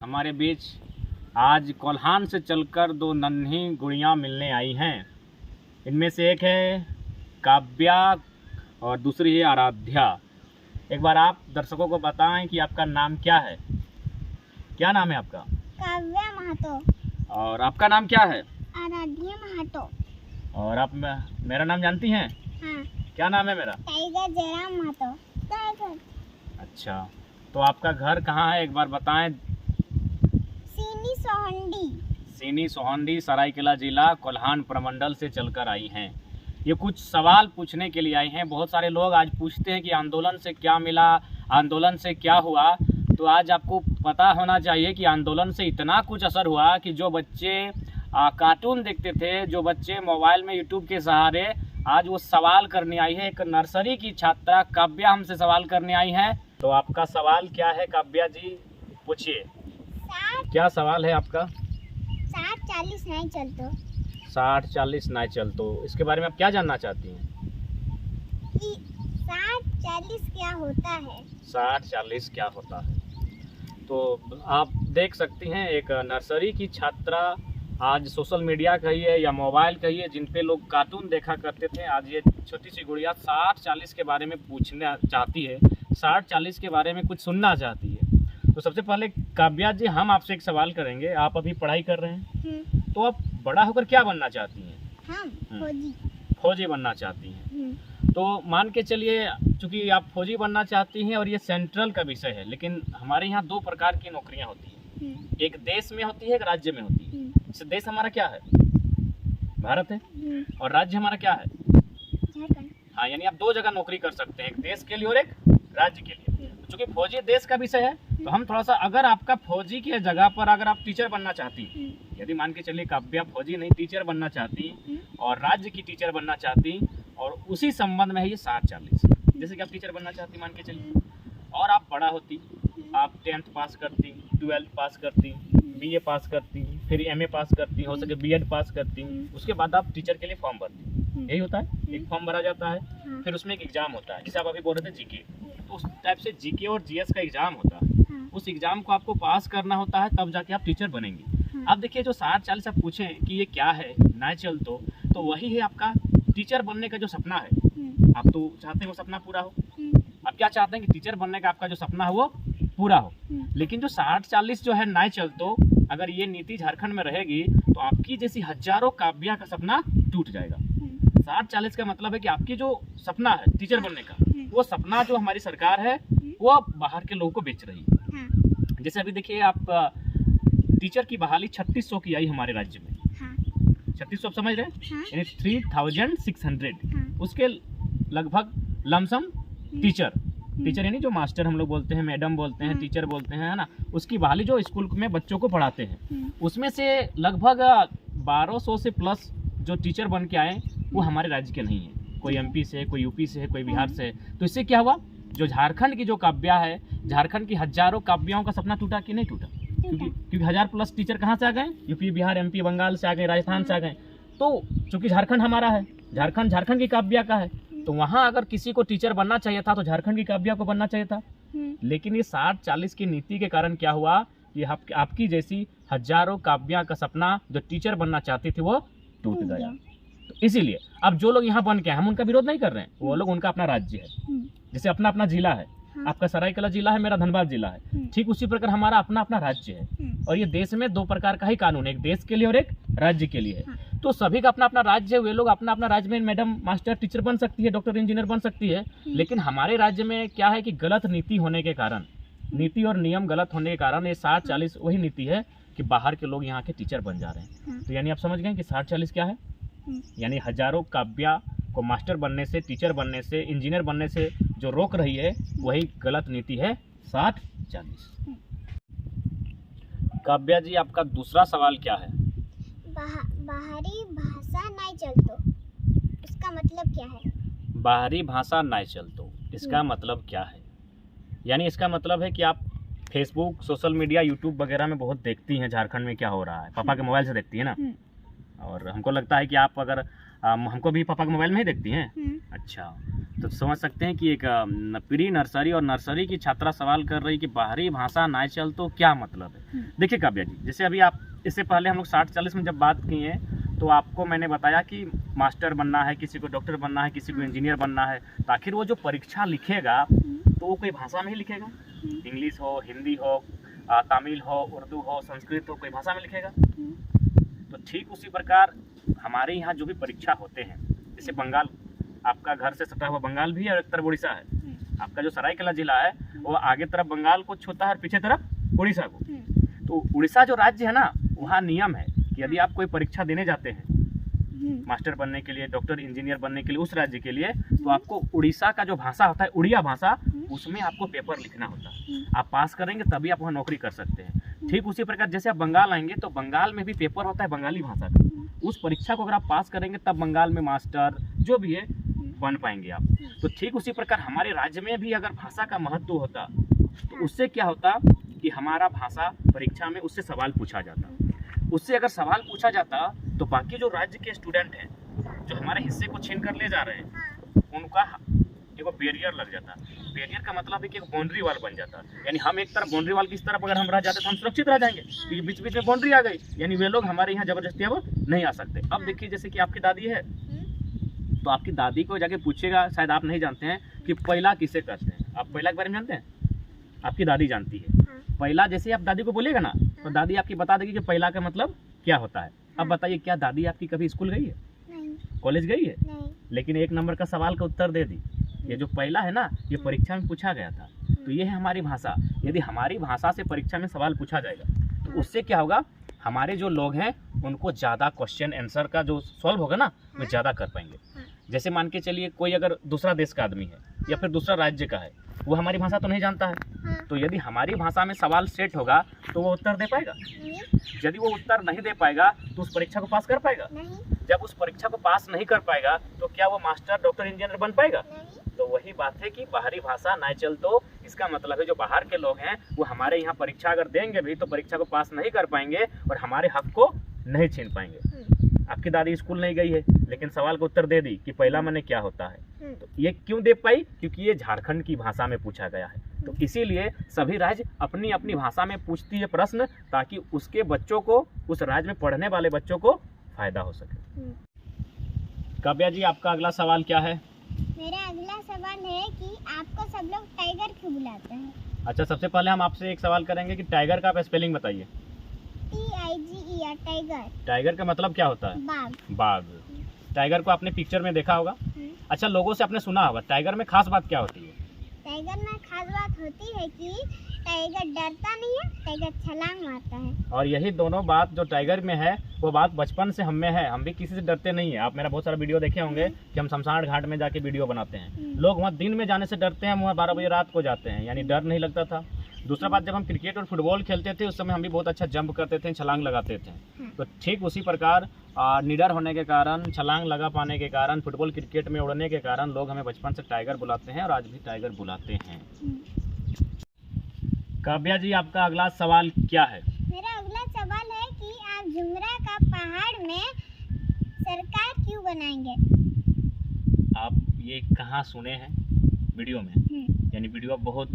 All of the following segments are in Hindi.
हमारे बीच आज कोल्हान से चलकर दो नन्ही गुड़ियाँ मिलने आई हैं। इनमें से एक है काव्या और दूसरी है आराध्या। एक बार आप दर्शकों को बताएं कि आपका नाम क्या है। क्या नाम है आपका? काव्या महतो। और आपका नाम क्या है? आराध्या महतो। और आप मेरा नाम जानती हैं? हाँ। क्या नाम है मेरा? टाइगर जयराम महतो। टाइगर। अच्छा, तो आपका घर कहाँ है एक बार बताएं। सीनी सोहंडी। सीनी सोहंडी, सरायकेला जिला, कोल्हान प्रमंडल से चलकर आई हैं। ये कुछ सवाल पूछने के लिए आई हैं। बहुत सारे लोग आज पूछते हैं कि आंदोलन से क्या मिला, आंदोलन से क्या हुआ। तो आज आपको पता होना चाहिए कि आंदोलन से इतना कुछ असर हुआ कि जो बच्चे कार्टून देखते थे, जो बच्चे मोबाइल में यूट्यूब के सहारे, आज वो सवाल करने आई है। एक नर्सरी की छात्रा काव्या हमसे सवाल करने आई है। तो आपका सवाल क्या है काव्या जी, पूछिए। क्या सवाल है आपका? 60-40 नहीं चलतो। 60-40 नहीं चलतो, इसके बारे में आप क्या जानना चाहती हैं? कि 60-40 क्या होता है? 60-40 क्या होता है? तो आप देख सकती हैं, एक नर्सरी की छात्रा आज सोशल मीडिया कहिए या मोबाइल कहिए, जिन पे लोग कार्टून देखा करते थे, आज ये छोटी सी गुड़िया 60-40 के बारे में पूछना चाहती है, 60-40 के बारे में कुछ सुनना चाहती है। तो सबसे पहले काव्या जी, हम आपसे एक सवाल करेंगे। आप अभी पढ़ाई कर रहे हैं, तो आप बड़ा होकर क्या बनना चाहती हैं? हम फौजी। फौजी बनना चाहती हैं। तो मान के चलिए, चूँकि आप फौजी बनना चाहती हैं और ये सेंट्रल का विषय है, लेकिन हमारे यहाँ दो प्रकार की नौकरियाँ होती हैं। एक देश में होती है, एक राज्य में होती है। जैसे देश हमारा क्या है? भारत है। और राज्य हमारा क्या है? झारखंड। हाँ, यानी आप दो जगह नौकरी कर सकते हैं, एक देश के लिए और एक राज्य के लिए। चूँकि फौजी देश का विषय है, तो हम थोड़ा सा, अगर आपका फौजी की जगह पर अगर आप टीचर बनना चाहती हैं, यदि मान के चलिए काव्या फौजी नहीं टीचर बनना चाहती और राज्य की टीचर बनना चाहती, और उसी संबंध में है ये 60-40। जैसे कि आप टीचर बनना चाहती मान के चलिए, और आप बड़ा होती, आप 10th पास करती, 12th पास करती, BA पास करती, फिर MA पास करती, हो सके BEd पास करती, उसके बाद आप टीचर के लिए फॉर्म भरती। यही होता है, एक फॉर्म भरा जाता है, फिर उसमें एक एग्जाम होता है, जैसे आप अभी बोल रहे थे GK, तो उस टाइप से GK और GS का एग्जाम होता है। उस एग्जाम को आपको पास करना होता है, तब जाके आप टीचर बनेंगे। अब देखिए, जो 60-40 आप पूछें कि ये क्या है, ना चल तो वही है आपका टीचर बनने का जो सपना है। आप तो चाहते हैं वो सपना पूरा हो। आप क्या चाहते हैं कि टीचर बनने का आपका जो सपना है वो पूरा हो। लेकिन जो 60-40 जो है ना चल, तो अगर ये नीति झारखंड में रहेगी, तो आपकी जैसी हजारों काव्या का सपना टूट जाएगा। 60-40 का मतलब है कि आपकी जो सपना है टीचर बनने का, वो सपना जो हमारी सरकार है वो बाहर के लोगों को बेच रही है। जैसे अभी देखिए, आप टीचर की बहाली 3600 की आई हमारे राज्य में। 3600 आप समझ रहे हैं, यानी 3600। उसके लगभग लमसम टीचर यानी जो मास्टर हम लोग बोलते हैं, मैडम बोलते हैं, टीचर बोलते हैं, है ना, उसकी बहाली जो स्कूल में बच्चों को पढ़ाते हैं, उसमें से लगभग 1200 से प्लस जो टीचर बन के आए वो हमारे राज्य के नहीं है। कोई MP से, कोई UP से है, कोई बिहार से है। तो इससे क्या हुआ, जो झारखंड की जो काव्या है, झारखंड की हजारों काव्याओं का सपना टूटा कि नहीं टूटा? क्योंकि 1000+ टीचर कहाँ से आ गए? UP, बिहार, MP, बंगाल से आ गए, राजस्थान से आ गए। तो चूंकि झारखंड हमारा है, झारखंड की काव्या का है, तो वहाँ अगर किसी को टीचर बनना चाहिए था तो झारखंड की काव्या को बनना चाहिए था। लेकिन ये 60-40 की नीति के कारण क्या हुआ कि आपकी जैसी हजारों काव्या का सपना जो टीचर बनना चाहती थी वो टूट गया। तो इसीलिए अब जो लोग यहाँ बन के, हम उनका विरोध नहीं कर रहे हैं, वो लोग, उनका अपना राज्य है। जैसे अपना अपना जिला है, आपका सरायकेला जिला है, मेरा धनबाद जिला है, ठीक उसी प्रकार हमारा अपना अपना राज्य है। और ये देश में दो प्रकार का ही कानून है, एक देश के लिए और एक राज्य के लिए है। तो सभी का अपना अपना राज्य है, वे लोग अपना अपना राज्य में मैडम, मास्टर, टीचर बन सकती है, डॉक्टर, इंजीनियर बन सकती है। लेकिन हमारे राज्य में क्या है कि गलत नीति होने के कारण, नीति और नियम गलत होने के कारण ये 60-40 वही नीति है कि बाहर के लोग यहाँ के टीचर बन जा रहे हैं। तो यानी आप समझ गए कि 60-40 क्या है, यानी हजारों काव्या को मास्टर बनने से, टीचर बनने से, इंजीनियर बनने से जो रोक रही है, वही गलत नीति है 60-40। काव्या जी, आपका दूसरा सवाल क्या है? बाहरी भाषा नहीं चलतो, इसका मतलब क्या है? बाहरी भाषा नहीं चलतो, इसका मतलब क्या है? यानी इसका मतलब है कि आप फेसबुक, सोशल मीडिया, यूट्यूब वगैरह में बहुत देखती हैं झारखंड में क्या हो रहा है, पापा के मोबाइल से देखती है ना। और हमको लगता है कि आप अगर हमको भी पापा के मोबाइल में ही देखती हैं। अच्छा, तो समझ सकते हैं कि एक प्री नर्सरी और नर्सरी की छात्रा सवाल कर रही कि बाहरी भाषा ना चल तो क्या मतलब है। देखिए काव्या जी, जैसे अभी आप इससे पहले हम लोग 60-40 में जब बात की है तो आपको मैंने बताया कि मास्टर बनना है, किसी को डॉक्टर बनना है, किसी को इंजीनियर बनना है, तो आखिर वो जो परीक्षा लिखेगा तो वो कोई भाषा में ही लिखेगा, इंग्लिश हो, हिंदी हो, तमिल हो, उर्दू हो, संस्कृत हो, कोई भाषा में लिखेगा। तो ठीक उसी प्रकार हमारे यहाँ जो भी परीक्षा होते हैं, जैसे बंगाल, आपका घर से सटा हुआ बंगाल भी है और एक तरफ उड़ीसा है, आपका जो सरायकेला जिला है वो आगे तरफ बंगाल को छूता है और पीछे तरफ उड़ीसा को। तो उड़ीसा जो राज्य है ना, वहाँ नियम है कि यदि आप कोई परीक्षा देने जाते हैं मास्टर बनने के लिए, डॉक्टर इंजीनियर बनने के लिए उस राज्य के लिए, तो आपको उड़ीसा का जो भाषा होता है, उड़िया भाषा, उसमें आपको पेपर लिखना होता है। आप पास करेंगे तभी आप वहाँ नौकरी कर सकते हैं। ठीक उसी प्रकार जैसे आप बंगाल आएंगे तो बंगाल में भी पेपर होता है बंगाली भाषा का, उस परीक्षा को अगर आप पास करेंगे तब बंगाल में मास्टर जो भी है बन पाएंगे आप। तो ठीक उसी प्रकार हमारे राज्य में भी अगर भाषा का महत्व होता तो उससे क्या होता कि हमारा भाषा परीक्षा में उससे सवाल पूछा जाता, उससे अगर सवाल पूछा जाता तो बाकी जो राज्य के स्टूडेंट हैं जो हमारे हिस्से को छीन कर ले जा रहे हैं उनका एक बैरियर लग जाता। बैरियर का मतलब है कि एक बाउंड्री वाल बन जाता, यानी हम एक तरफ बाउंड्री वाल की तरफ अगर हम रह जाते तो हम सुरक्षित रह जाएंगे, क्योंकि बीच बीच में बाउंड्री आ गई, यानी वे लोग हमारे यहाँ जबरदस्ती अब नहीं आ सकते। अब देखिए जैसे कि आपकी दादी है तो आपकी दादी को जाके पूछेगा, शायद आप नहीं जानते हैं कि पहला किसे कहते हैं। आप पहला के बारे में जानते हैं? आपकी दादी जानती है। पहला जैसे आप दादी को बोलेगा ना तो दादी आपकी बता देगी कि पहला का मतलब क्या होता है। अब बताइए, क्या दादी आपकी कभी स्कूल गई है? नहीं। कॉलेज गई है? नहीं। लेकिन एक नंबर का सवाल का उत्तर दे दी। ये जो पहला है ना, ये परीक्षा में पूछा गया था। तो ये है हमारी भाषा। यदि हमारी भाषा से परीक्षा में सवाल पूछा जाएगा तो उससे क्या होगा, हमारे जो लोग हैं उनको ज़्यादा क्वेश्चन आंसर का जो सॉल्व होगा ना वो ज़्यादा कर पाएंगे। जैसे मान के चलिए कोई अगर दूसरा देश का आदमी है या फिर दूसरा राज्य का है, वो हमारी भाषा तो नहीं जानता है, तो यदि हमारी भाषा में सवाल सेट होगा तो वो उत्तर दे पाएगा। यदि वो उत्तर नहीं दे पाएगा तो उस परीक्षा को पास कर पाएगा? जब उस परीक्षा को पास नहीं कर पाएगा तो क्या वो मास्टर, डॉक्टर, इंजीनियर बन पाएगा? तो वही बात है कि बाहरी भाषा ना चल तो इसका मतलब है जो बाहर के लोग हैं वो हमारे यहाँ परीक्षा अगर देंगे भी तो परीक्षा को पास नहीं कर पाएंगे और हमारे हक को नहीं छीन पाएंगे। आपकी दादी स्कूल नहीं गई है लेकिन सवाल का उत्तर दे दी कि पहला माने क्या होता है। तो ये क्यों दे पाई? क्योंकि ये झारखंड की भाषा में पूछा गया है। तो इसीलिए सभी राज्य अपनी अपनी भाषा में पूछती है प्रश्न, ताकि उसके बच्चों को, उस राज्य में पढ़ने वाले बच्चों को फायदा हो सके। काव्या जी, आपका अगला सवाल क्या है? मेरा अगला सवाल है कि आपको सब लोग टाइगर क्यों बुलाते हैं? अच्छा, सबसे पहले हम आपसे एक सवाल करेंगे कि टाइगर का आप स्पेलिंग बताइए। TIGER, tiger. टाइगर का मतलब क्या होता है? बाघ। बाघ। टाइगर को आपने पिक्चर में देखा होगा। अच्छा, लोगों से आपने सुना होगा। टाइगर में खास बात क्या होती है? टाइगर में खास बात होती है कि टाइगर डरता नहीं है, टाइगर छलांग मारता है। और यही दोनों बात जो टाइगर में है वो बात बचपन से हम में है। हम भी किसी से डरते नहीं है। आप मेरा बहुत सारा वीडियो देखे होंगे कि हम शमशान घाट में जाके वीडियो बनाते हैं। लोग वहाँ दिन में जाने से डरते हैं, हम वहाँ 12 बजे रात को जाते हैं, यानी डर नहीं लगता था। दूसरा बात, जब हम क्रिकेट और फुटबॉल खेलते थे उस समय हम भी बहुत अच्छा जंप करते थे, छलांग लगाते थे। तो ठीक उसी प्रकार निडर होने के कारण, छलांग लगा पाने के कारण, फुटबॉल क्रिकेट में उड़ने के कारण लोग हमें बचपन से टाइगर बुलाते हैं और आज भी टाइगर बुलाते हैं। काव्या जी, आपका अगला सवाल क्या है? मेरा अगला सवाल है कि आप झुमरा का पहाड़ में सरकार क्यों बनाएंगे? आप ये कहाँ सुने हैं? वीडियो में। यानी वीडियो बहुत,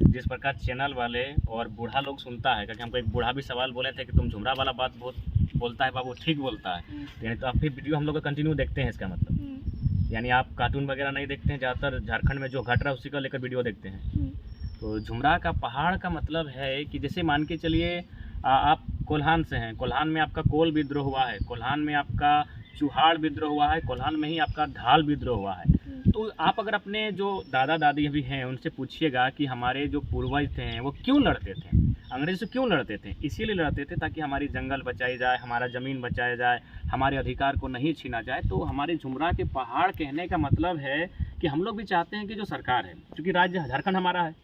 जिस प्रकार चैनल वाले और बूढ़ा लोग सुनता है, क्योंकि हमको एक बूढ़ा भी सवाल बोले थे कि तुम झुमरा वाला बात बहुत बोलता है बाबू, ठीक बोलता है। यानी तो आप फिर वीडियो हम लोग का कंटिन्यू देखते हैं, इसका मतलब यानी आप कार्टून वगैरह नहीं देखते हैं, ज़्यादातर झारखंड में जो घट रहा है उसी को लेकर वीडियो देखते हैं। तो झुमरा का पहाड़ का मतलब है कि जैसे मान के चलिए आप कोल्हान से हैं, कोल्हान में आपका कोल विद्रोह हुआ है, कोल्हान में आपका चुहाड़ विद्रोह हुआ है, कोल्हान में ही आपका ढाल विद्रोह हुआ है। तो आप अगर अपने जो दादा दादी भी हैं उनसे पूछिएगा कि हमारे जो पूर्वज थे वो क्यों लड़ते थे, अंग्रेज से क्यों लड़ते थे? इसीलिए लड़ते थे ताकि हमारी जंगल बचाई जाए, हमारा ज़मीन बचाया जाए, हमारे अधिकार को नहीं छीना जाए। तो हमारे झुमरा के पहाड़ कहने का मतलब है कि हम लोग भी चाहते हैं कि जो सरकार है, क्योंकि राज्य झारखंड हमारा है।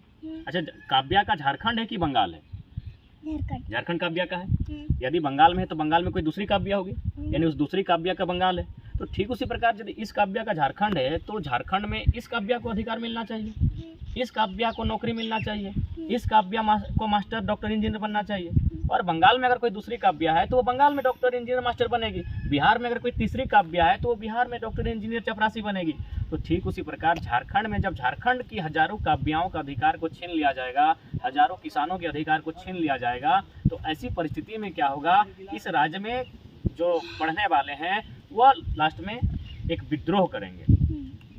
अच्छा, काव्या का झारखंड है कि बंगाल है? झारखंड काव्या का है। यदि बंगाल में है तो बंगाल में कोई दूसरी काव्या होगी, यानी उस दूसरी काव्या का बंगाल है। तो ठीक उसी प्रकार यदि इस काव्या का झारखंड है तो झारखंड में इस काव्या को अधिकार मिलना चाहिए, इस काव्या को नौकरी मिलना चाहिए, इस काव्या को मास्टर, डॉक्टर, इंजीनियर बनना चाहिए। और बंगाल में अगर कोई दूसरी काव्या है तो वो बंगाल में डॉक्टर इंजीनियर मास्टर बनेगी। बिहार में अगर कोई तीसरी काव्या है तो वो बिहार में डॉक्टर इंजीनियर चपरासी बनेगी। तो ठीक उसी प्रकार झारखंड में जब झारखंड की हजारों काव्याओं का अधिकार को छीन लिया जाएगा, हजारों किसानों के अधिकार को छीन लिया जाएगा, तो ऐसी परिस्थिति में क्या होगा, इस राज्य में जो पढ़ने वाले हैं वह लास्ट में एक विद्रोह करेंगे।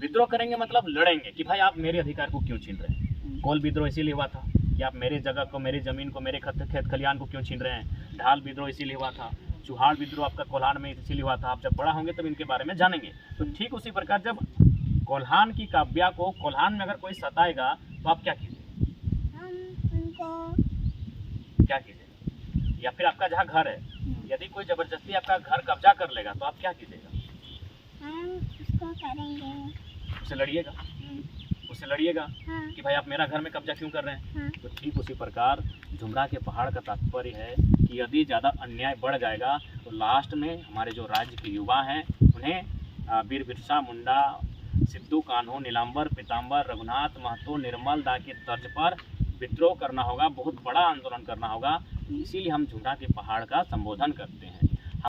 विद्रोह करेंगे मतलब लड़ेंगे कि भाई आप मेरे अधिकार को क्यों छीन रहे हैं। कोल विद्रोह इसीलिए हुआ था कि आप मेरे जगह को, मेरी ज़मीन को, मेरे खेत खलियान को क्यों छीन रहे हैं। ढाल विद्रोह इसीलिए हुआ था। चुहाड़ विद्रोह आपका कोल्हान में इसीलिए हुआ था। आप जब बड़ा होंगे तब इनके बारे में जानेंगे। तो ठीक उसी प्रकार जब कोल्हान की काव्या को कोल्हान में अगर कोई सताएगा तो आप क्या कीजिए? हम उनको क्या कीजिएगा? या फिर आपका जहाँ घर है, यदि कोई जबरदस्ती आपका घर कब्जा कर लेगा तो आप क्या कीजिएगा? हम उसको करेंगे। उससे लड़िएगा, उससे लड़िएगा हाँ। कि भाई आप मेरा घर में कब्जा क्यों कर रहे हैं। हाँ। तो ठीक उसी प्रकार झुमरा के पहाड़ का तात्पर्य है कि यदि ज़्यादा अन्याय बढ़ जाएगा तो लास्ट में हमारे जो राज्य के युवा हैं उन्हें वीर बिरसा मुंडा, सिद्धू कान्हू, नीलांबर पीताम्बर, रघुनाथ महतो, निर्मल दा के तर्ज पर विद्रोह करना होगा, बहुत बड़ा आंदोलन करना होगा। इसीलिए हम झुमरा के पहाड़ का संबोधन करते हैं।